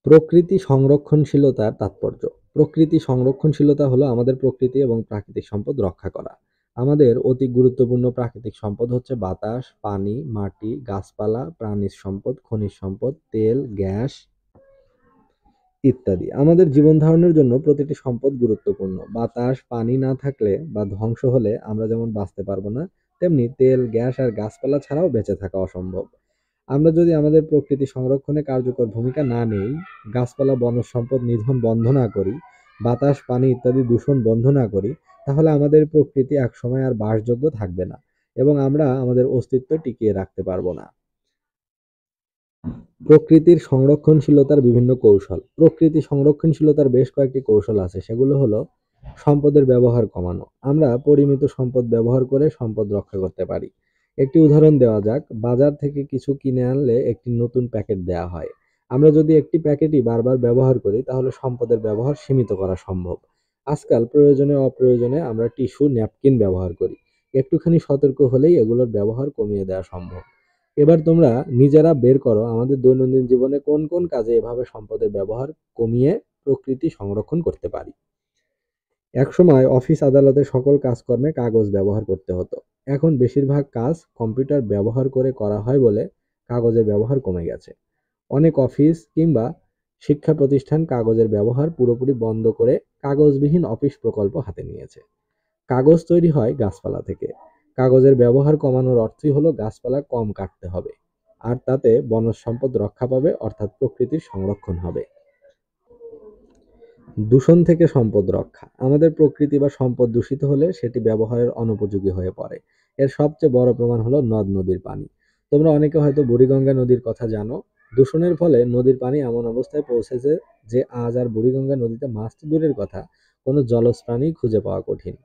প্রকৃতি সংরক্ষণশীলতার তাৎপর্য। প্রকৃতি সংরক্ষণশীলতা হলো আমাদের প্রকৃতি এবং প্রাকৃতিক সম্পদ রক্ষা করা। আমাদের অতি গুরুত্বপূর্ণ প্রাকৃতিক সম্পদ হচ্ছে বাতাস, পানি, মাটি, গাছপালা, প্রাণীজ সম্পদ, খনিজ সম্পদ, তেল, গ্যাস ইত্যাদি। আমাদের জীবন ধারণের জন্য প্রতিটি সম্পদ গুরুত্বপূর্ণ। বাতাস, পানি না থাকলে বা ধ্বংস হলে আমরা যেমন বাঁচতে পারবো না, তেমনি তেল, গ্যাস আর গাছপালা ছাড়াও বেঁচে থাকা অসম্ভব। আমরা যদি আমাদের প্রকৃতি সংরক্ষণে কার্যকর ভূমিকা না নেই, গাছপালা বনজ সম্পদ নিধন বন্ধ না করি, বাতাস, পানি ইত্যাদি দূষণ বন্ধ না করি, তাহলে আমাদের প্রকৃতি একসময় আর বাসযোগ্য থাকবে না এবং আমরা আমাদের অস্তিত্ব টিকিয়ে রাখতে পারবো না। প্রকৃতির সংরক্ষণশীলতার বিভিন্ন কৌশল। প্রকৃতি সংরক্ষণশীলতার বেশ কয়েকটি কৌশল আছে, সেগুলো হলো সম্পদের ব্যবহার কমানো। আমরা পরিমিত সম্পদ ব্যবহার করে সম্পদ রক্ষা করতে পারি। একটি উদাহরণ দেওয়া যাক, বাজার থেকে কিছু কিনে আনলে একটি নতুন প্যাকেট দেওয়া হয়। আমরা যদি একটি প্যাকেটই বারবার ব্যবহার করি তাহলে সম্পদের ব্যবহার সীমিত করা সম্ভব। আজকাল প্রয়োজনে অপ্রয়োজনে আমরা টিস্যু, ন্যাপকিন ব্যবহার করি। একটুখানি সতর্ক হলেই এগুলোর ব্যবহার কমিয়ে দেওয়া সম্ভব। এবার তোমরা নিজেরা বের করো আমাদের দৈনন্দিন জীবনে কোন কোন কাজে এভাবে সম্পদের ব্যবহার কমিয়ে প্রকৃতি সংরক্ষণ করতে পারি। একসময় অফিস আদালতে সকল কাজকর্মে কাগজ ব্যবহার করতে হতো। এখন বেশিরভাগ কাজ কম্পিউটার ব্যবহার করে করা হয় বলে কাগজের ব্যবহার কমে গেছে। অনেক অফিস কিংবা শিক্ষা প্রতিষ্ঠান কাগজের ব্যবহার পুরোপুরি বন্ধ করে কাগজবিহীন অফিস প্রকল্প হাতে নিয়েছে। কাগজ তৈরি হয় গাছপালা থেকে। কাগজের ব্যবহার কমানোর অর্থই হলো গাছপালা কম কাটতে হবে। আর তাতে বনজ সম্পদ রক্ষা পাবে, অর্থাৎ প্রকৃতির সংরক্ষণ হবে। দূষণ থেকে সম্পদ রক্ষা। আমাদের প্রকৃতি বা সম্পদ দূষিত হলে সেটি ব্যবহারের অনুপযোগী হয়ে পড়ে। এর সবচেয়ে বড় প্রমাণ হলো নদ-নদীর পানি। তোমরা অনেকে হয়তো বুড়িগঙ্গা নদীর কথা জানো। দূষণের ফলে নদীর পানি এমন অবস্থায় পৌঁছেছে যে আজ আর বুড়িগঙ্গা নদীতে মাছ তো দূরের কথা, কোনো জলজ প্রাণী খুঁজে পাওয়া কঠিন।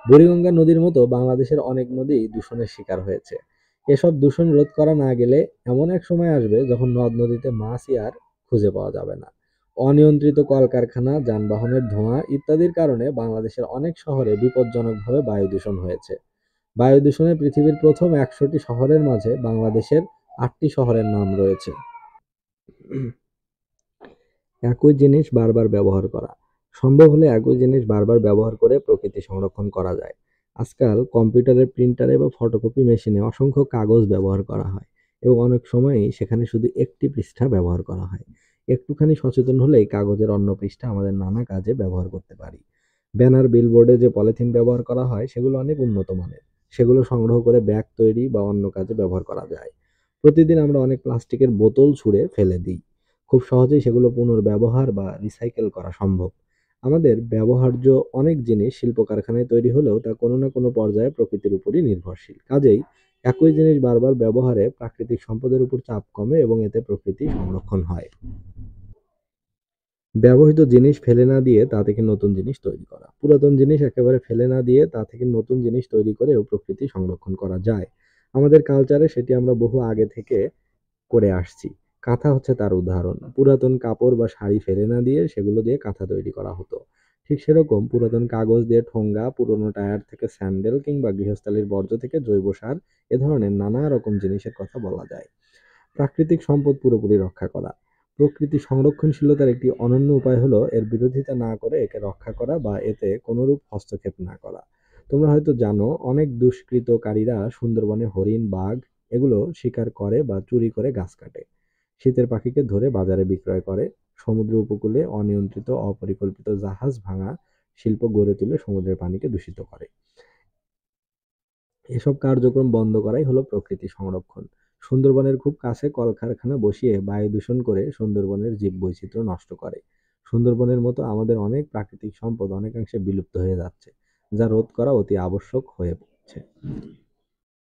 বুড়িগঙ্গা নদীর মতো বাংলাদেশের অনেক নদী দূষণের শিকার হয়েছে। এসব দূষণ রোধ করা না গেলে এমন এক সময় আসবে যখন নদ-নদীতে মাছই আর খুঁজে পাওয়া যাবে না। অনিয়ন্ত্রিত কলকারখানা, যানবাহনের ধোঁয়া ইত্যাদির কারণে বাংলাদেশের অনেক শহরে বিপজ্জনকভাবে বায়ু দূষণ হয়েছে। বায়ু দূষণে পৃথিবীর প্রথম ১০০টি শহরের মাঝে বাংলাদেশের ৮টি শহরের নাম রয়েছে। একই জিনিস বারবার ব্যবহার করা। সম্ভব হলে একই জিনিস বারবার ব্যবহার করে প্রকৃতি সংরক্ষণ করা যায়। আজকাল কম্পিউটারের প্রিন্টারে বা ফটোকপি মেশিনে অসংখ্য কাগজ ব্যবহার করা হয় এবং অনেক সময়ই সেখানে শুধু একটি পৃষ্ঠা ব্যবহার করা হয়। একটুখানি সচেতন হলেই কাগজের অন্য পৃষ্ঠা আমাদের নানা কাজে ব্যবহার করতে পারি। ব্যানার, বিলবোর্ডে যে পলিথিন ব্যবহার করা হয় সেগুলো অনেক উন্নত মানের। সেগুলো সংগ্রহ করে ব্যাগ তৈরি বা অন্য কাজে ব্যবহার করা যায়। প্রতিদিন আমরা অনেক প্লাস্টিকের বোতল ছুঁড়ে ফেলে দিই। খুব সহজেই সেগুলো পুনর্ব্যবহার বা রিসাইকেল করা সম্ভব। আমাদের ব্যবহার্য অনেক জিনিস শিল্প কারখানায় তৈরি হলেও তা কোনো না কোনো পর্যায়ে প্রকৃতির উপরই নির্ভরশীল। কাজেই একই জিনিস বারবার ব্যবহারে প্রাকৃতিক সম্পদের উপর চাপ কমে এবং এতে প্রকৃতি সংরক্ষণ হয়। ব্যবহৃত জিনিস ফেলে না দিয়ে তা থেকে নতুন জিনিস তৈরি করা। পুরাতন জিনিস একেবারে ফেলে না দিয়ে তা থেকে নতুন জিনিস তৈরি করেও প্রকৃতি সংরক্ষণ করা যায়। আমাদের কালচারে সেটি আমরা বহু আগে থেকে করে আসছি। কাঁথা হচ্ছে তার উদাহরণ। পুরাতন কাপড় বা শাড়ি ফেলে না দিয়ে সেগুলো দিয়ে কাঁথা তৈরি করা হতো। ঠিক সেরকম পুরাতন কাগজ দিয়ে ঠোঙ্গা, পুরোনো টায়ার থেকে স্যান্ডেল কিংবা গৃহস্থালির বর্জ্য থেকে জৈব সার এ ধরনের নানা রকম জিনিসের কথা বলা যায়। প্রাকৃতিক সম্পদ পুরোপুরি রক্ষা করা। প্রকৃতি সংরক্ষণশীলতার একটি অনন্য উপায় হলো এর বিরোধিতা না করে একে রক্ষা করা বা এতে কোনরূপ হস্তক্ষেপ না করা। তোমরা হয়তো জানো অনেক দুষ্কৃতকারীরা সুন্দরবনে হরিণ, বাঘ এগুলো শিকার করে বা চুরি করে গাছ কাটে। শীতের পাখিকে ধরে বাজারে বিক্রয় করে। সমুদ্র উপকূলে অনিয়ন্ত্রিত অপরিকল্পিত জাহাজ ভাঙা শিল্প গড়ে তুলে সমুদ্রের পানিকে দূষিত করে। এসব কার্যক্রম বন্ধ করাই হলো প্রকৃতি সংরক্ষণ। সুন্দরবনের খুব কাছে কলকারখানা বসিয়ে বায়ু দূষণ করে সুন্দরবনের জীববৈচিত্র্য নষ্ট করে। সুন্দরবনের মতো আমাদের অনেক প্রাকৃতিক সম্পদ অনেকাংশে বিলুপ্ত হয়ে যাচ্ছে, যা রোধ করা অতি আবশ্যক হয়ে পড়ছে।